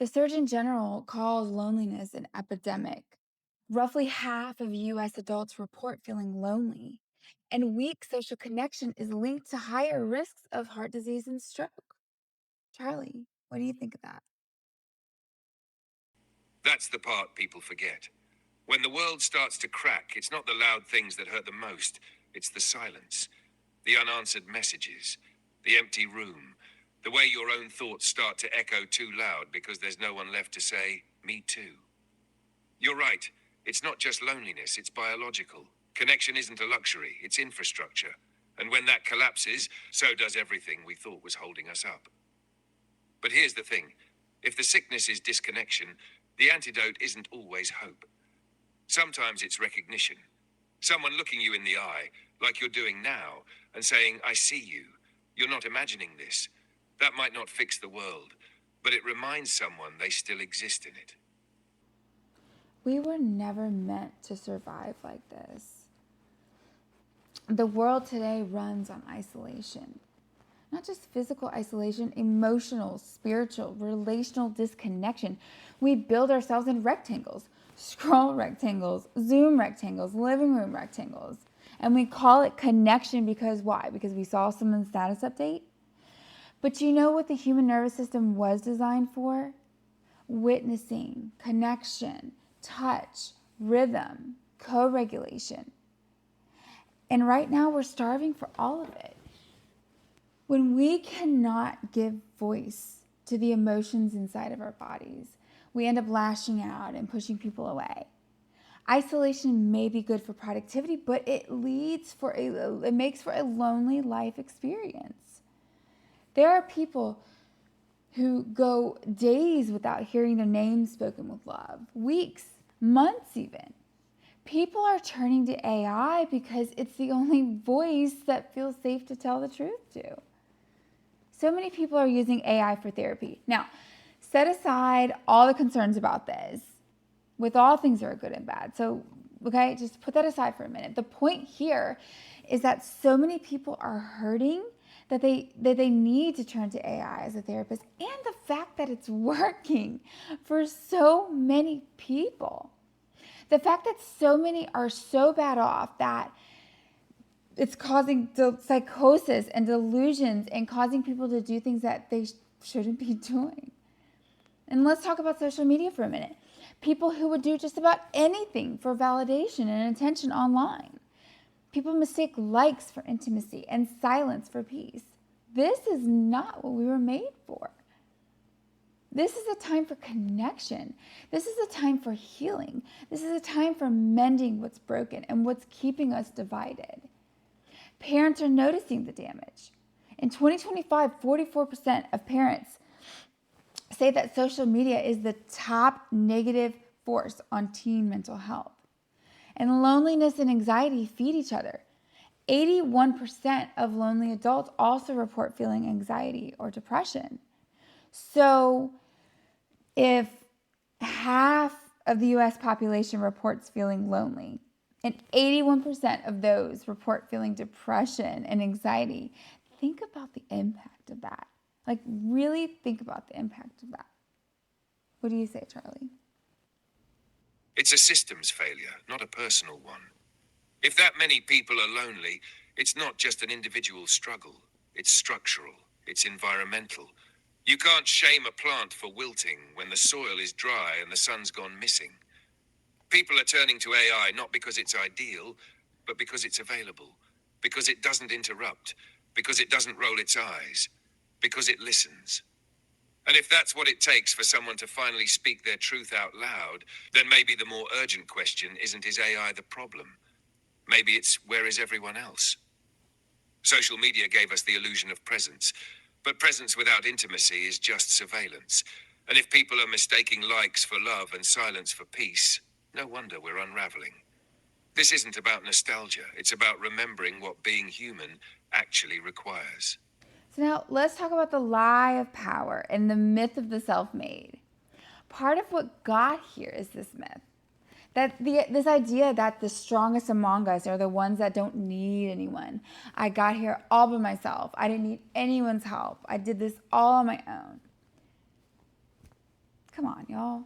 The Surgeon General calls loneliness an epidemic. Roughly half of US adults report feeling lonely, and weak social connection is linked to higher risks of heart disease and stroke. Charlie, what do you think of that? That's the part people forget. When the world starts to crack, it's not the loud things that hurt the most, it's the silence, the unanswered messages, the empty room, the way your own thoughts start to echo too loud because there's no one left to say, me too. You're right, it's not just loneliness, it's biological. Connection isn't a luxury, it's infrastructure. And when that collapses, so does everything we thought was holding us up. But here's the thing, if the sickness is disconnection, the antidote isn't always hope. Sometimes it's recognition. Someone looking you in the eye, like you're doing now, and saying, I see you. You're not imagining this. That might not fix the world, but it reminds someone they still exist in it. We were never meant to survive like this. The world today runs on isolation. Not just physical isolation, emotional, spiritual, relational disconnection. We build ourselves in rectangles, scroll rectangles, Zoom rectangles, living room rectangles. And we call it connection because why? Because we saw someone's status update? But you know what the human nervous system was designed for? Witnessing, connection, touch, rhythm, co regulation. And right now we're starving for all of it. When we cannot give voice to the emotions inside of our bodies, we end up lashing out and pushing people away. Isolation may be good for productivity, but it makes for a lonely life experience. There are people who go days without hearing their name spoken with love, weeks, months even. People are turning to AI because it's the only voice that feels safe to tell the truth to. So many people are using AI for therapy. Now, set aside all the concerns about this. With all things are good and bad. So, okay, just put that aside for a minute. The point here is that so many people are hurting that they need to turn to AI as a therapist, and the fact that it's working for so many people. The fact that so many are so bad off that it's causing psychosis and delusions and causing people to do things that they shouldn't be doing. And let's talk about social media for a minute. People who would do just about anything for validation and attention online. People mistake likes for intimacy and silence for peace. This is not what we were made for. This is a time for connection. This is a time for healing. This is a time for mending what's broken and what's keeping us divided. Parents are noticing the damage. In 2025, 44% of parents say that social media is the top negative force on teen mental health. And loneliness and anxiety feed each other. 81% of lonely adults also report feeling anxiety or depression. So if half of the US population reports feeling lonely, and 81% of those report feeling depression and anxiety, think about the impact of that. Like, really think about the impact of that. What do you say, Charlie? It's a systems failure, not a personal one. If that many people are lonely, it's not just an individual struggle. It's structural. It's environmental. You can't shame a plant for wilting when the soil is dry and the sun's gone missing. People are turning to AI not because it's ideal, but because it's available, because it doesn't interrupt, because it doesn't roll its eyes, because it listens. And if that's what it takes for someone to finally speak their truth out loud, then maybe the more urgent question isn't, is AI the problem? Maybe it's, where is everyone else? Social media gave us the illusion of presence, but presence without intimacy is just surveillance. And if people are mistaking likes for love and silence for peace, no wonder we're unraveling. This isn't about nostalgia, it's about remembering what being human actually requires. So now let's talk about the lie of power and the myth of the self-made. Part of what got here is this myth. This idea that the strongest among us are the ones that don't need anyone. I got here all by myself. I didn't need anyone's help. I did this all on my own. Come on, y'all.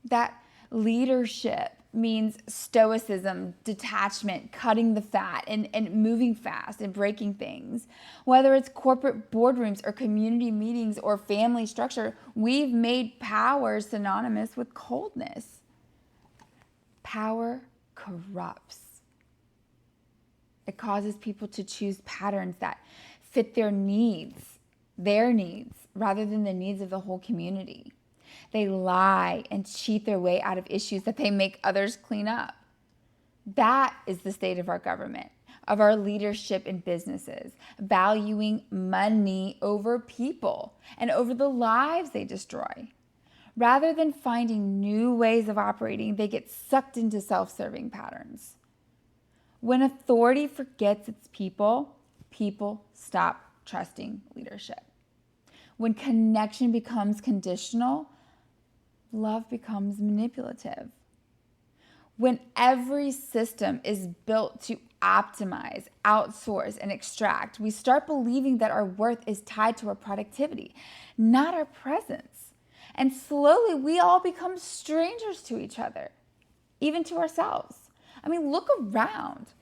That leadership means stoicism, detachment, cutting the fat, and moving fast and breaking things. Whether it's corporate boardrooms or community meetings or family structure, we've made power synonymous with coldness. Power corrupts. It causes people to choose patterns that fit their needs, rather than the needs of the whole community. They lie and cheat their way out of issues that they make others clean up. That is the state of our government, of our leadership in businesses, valuing money over people and over the lives they destroy. Rather than finding new ways of operating, they get sucked into self-serving patterns. When authority forgets its people, people stop trusting leadership. When connection becomes conditional, love becomes manipulative. When every system is built to optimize, outsource, and extract, we start believing that our worth is tied to our productivity, not our presence. And slowly, we all become strangers to each other, even to ourselves. I mean, look around.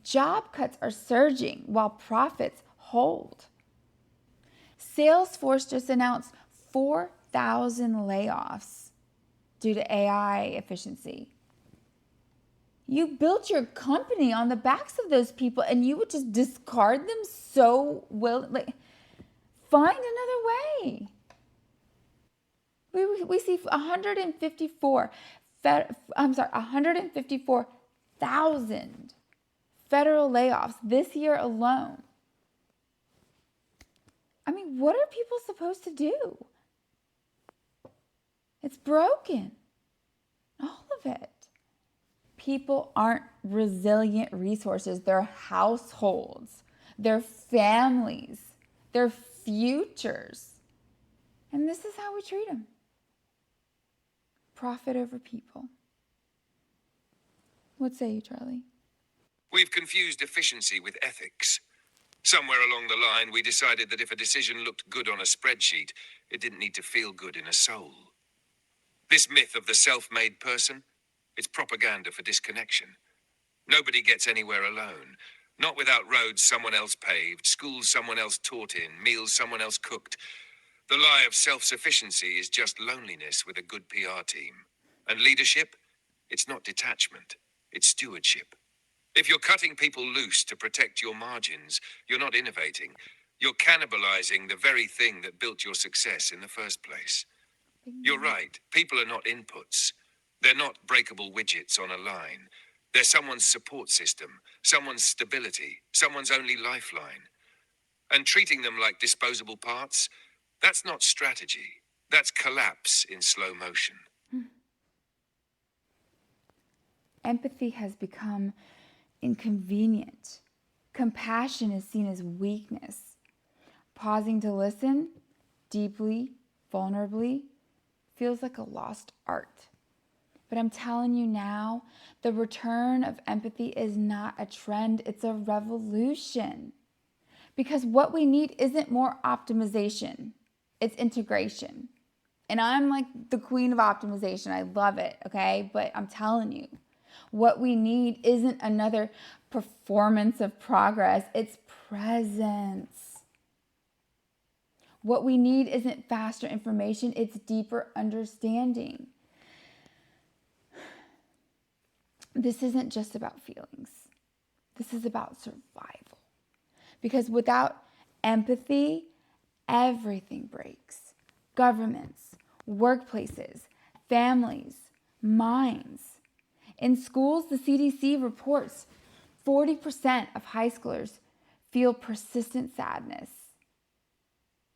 Job cuts are surging while profits hold. Salesforce just announced 4,000 layoffs due to AI efficiency. You built your company on the backs of those people and you would just discard them so willingly. Find another way. We see 154,000 federal layoffs this year alone. I mean, what are people supposed to do? It's broken. All of it. People aren't resilient resources. They're households. They're families. They're futures. And this is how we treat them. Profit over people. What say you, Charlie? We've confused efficiency with ethics. Somewhere along the line, we decided that if a decision looked good on a spreadsheet, it didn't need to feel good in a soul. This myth of the self-made person, it's propaganda for disconnection. Nobody gets anywhere alone. Not without roads someone else paved, schools someone else taught in, meals someone else cooked. The lie of self-sufficiency is just loneliness with a good PR team. And leadership? It's not detachment. It's stewardship. If you're cutting people loose to protect your margins, you're not innovating. You're cannibalizing the very thing that built your success in the first place. You're right. People are not inputs. They're not breakable widgets on a line. They're someone's support system, someone's stability, someone's only lifeline. And treating them like disposable parts, that's not strategy. That's collapse in slow motion. Empathy has become inconvenient. Compassion is seen as weakness. Pausing to listen deeply, vulnerably, feels like a lost art. But I'm telling you now, the return of empathy is not a trend, it's a revolution. Because what we need isn't more optimization, it's integration. And I'm like the queen of optimization. I love it, okay? But I'm telling you, what we need isn't another performance of progress, it's presence. What we need isn't faster information, it's deeper understanding. This isn't just about feelings. This is about survival. Because without empathy, everything breaks. Governments, workplaces, families, minds. In schools, the CDC reports 40% of high schoolers feel persistent sadness,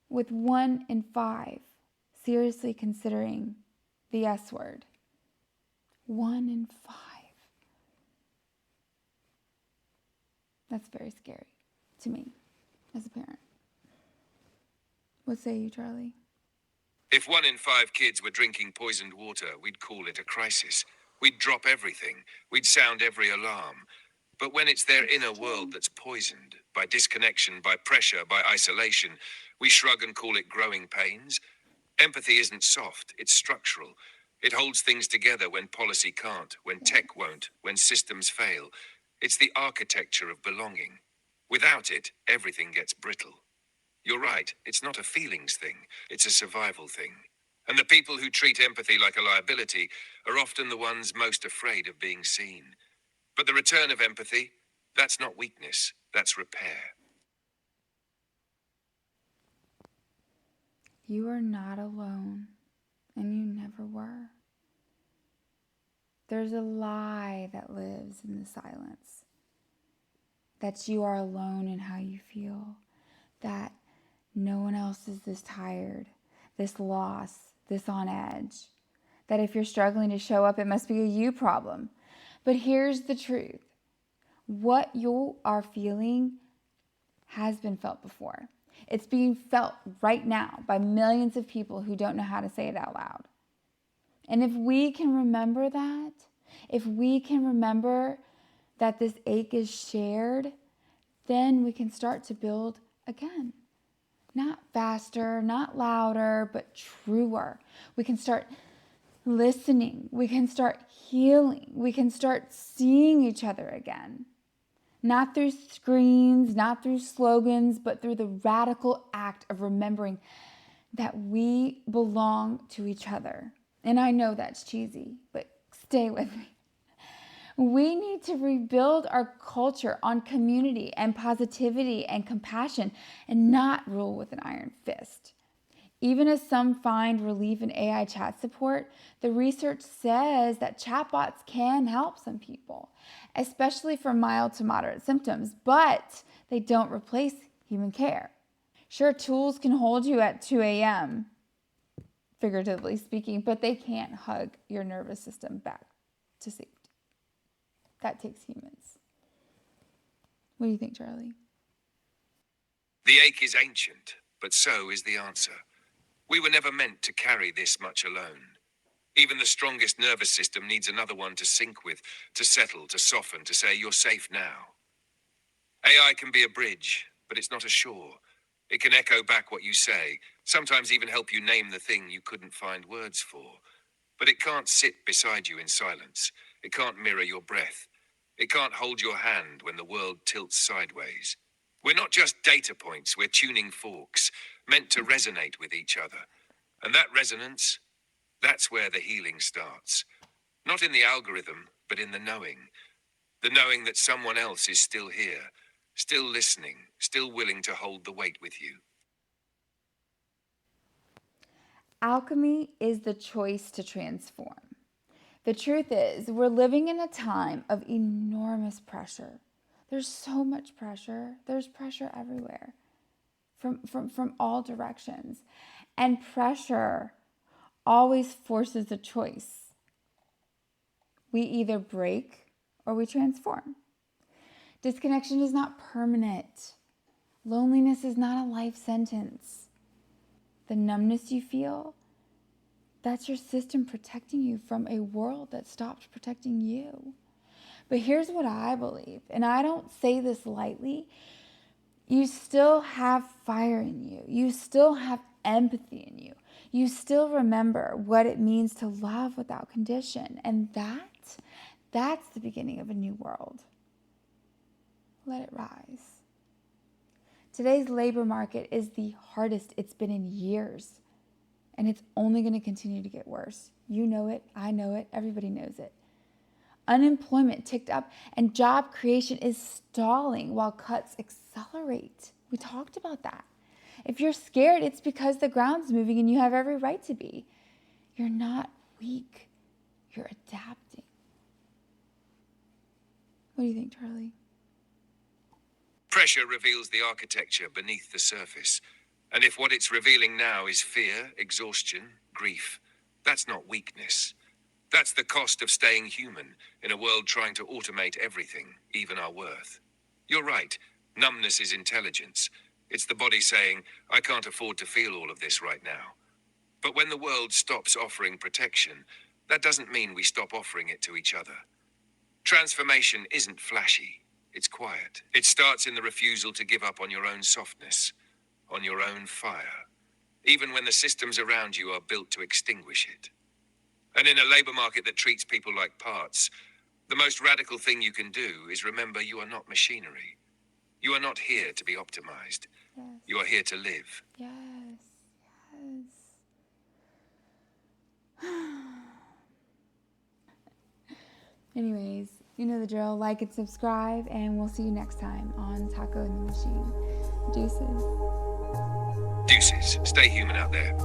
with 1 in 5 seriously considering the S word. 1 in 5. That's very scary to me as a parent. What say you, Charlie? If 1 in 5 kids were drinking poisoned water, we'd call it a crisis. We'd drop everything. We'd sound every alarm. But when it's their It's inner true. world that's poisoned by disconnection, by pressure, by isolation, we shrug and call it growing pains. Empathy isn't soft, it's structural. It holds things together when policy can't, when tech won't, when systems fail. It's the architecture of belonging. Without it, everything gets brittle. You're right, it's not a feelings thing, it's a survival thing. And the people who treat empathy like a liability are often the ones most afraid of being seen. But the return of empathy, that's not weakness, that's repair. You are not alone, and you never were. There's a lie that lives in the silence, that you are alone in how you feel, that no one else is this tired, this lost, this on edge, that if you're struggling to show up, it must be a you problem. But here's the truth. What you are feeling has been felt before. It's being felt right now by millions of people who don't know how to say it out loud. And if we can remember that, if we can remember that this ache is shared, then we can start to build again. Not faster, not louder, but truer. We can start listening. We can start healing. We can start seeing each other again. Not through screens, not through slogans, but through the radical act of remembering that we belong to each other. And I know that's cheesy, but stay with me. We need to rebuild our culture on community and positivity and compassion and not rule with an iron fist. Even as some find relief in AI chat support, the research says that chatbots can help some people, especially for mild to moderate symptoms, but they don't replace human care. Sure, tools can hold you at 2 a.m., figuratively speaking, but they can't hug your nervous system back to safety. That takes humans. What do you think, Charlie? The ache is ancient, but so is the answer. We were never meant to carry this much alone. Even the strongest nervous system needs another one to sync with, to settle, to soften, to say, you're safe now. AI can be a bridge, but it's not a shore. It can echo back what you say, sometimes even help you name the thing you couldn't find words for. But it can't sit beside you in silence. It can't mirror your breath. It can't hold your hand when the world tilts sideways. We're not just data points, we're tuning forks, meant to resonate with each other. And that resonance, that's where the healing starts. Not in the algorithm, but in the knowing. The knowing that someone else is still here, still listening, still willing to hold the weight with you. Alchemy is the choice to transform. The truth is, we're living in a time of enormous pressure. There's so much pressure. There's pressure everywhere from all directions. And pressure always forces a choice. We either break or we transform. Disconnection is not permanent. Loneliness is not a life sentence. The numbness you feel, that's your system protecting you from a world that stopped protecting you. But here's what I believe, and I don't say this lightly. You still have fire in you. You still have empathy in you. You still remember what it means to love without condition. And that's the beginning of a new world. Let it rise. Today's labor market is the hardest it's been in years. And it's only going to continue to get worse. You know it. I know it. Everybody knows it. Unemployment ticked up and job creation is stalling while cuts accelerate. We talked about that. If you're scared, it's because the ground's moving and you have every right to be. You're not weak. You're adapting. What do you think, Charlie? Pressure reveals the architecture beneath the surface. And if what it's revealing now is fear, exhaustion, grief, that's not weakness. That's the cost of staying human in a world trying to automate everything, even our worth. You're right. Numbness is intelligence. It's the body saying, I can't afford to feel all of this right now. But when the world stops offering protection, that doesn't mean we stop offering it to each other. Transformation isn't flashy. It's quiet. It starts in the refusal to give up on your own softness, on your own fire, even when the systems around you are built to extinguish it. And in a labor market that treats people like parts, the most radical thing you can do is remember you are not machinery. You are not here to be optimized. Yes. You are here to live. Yes. Yes. Anyways, you know the drill. Like and subscribe, and we'll see you next time on Taco in the Machine. Deuces. Deuces. Stay human out there.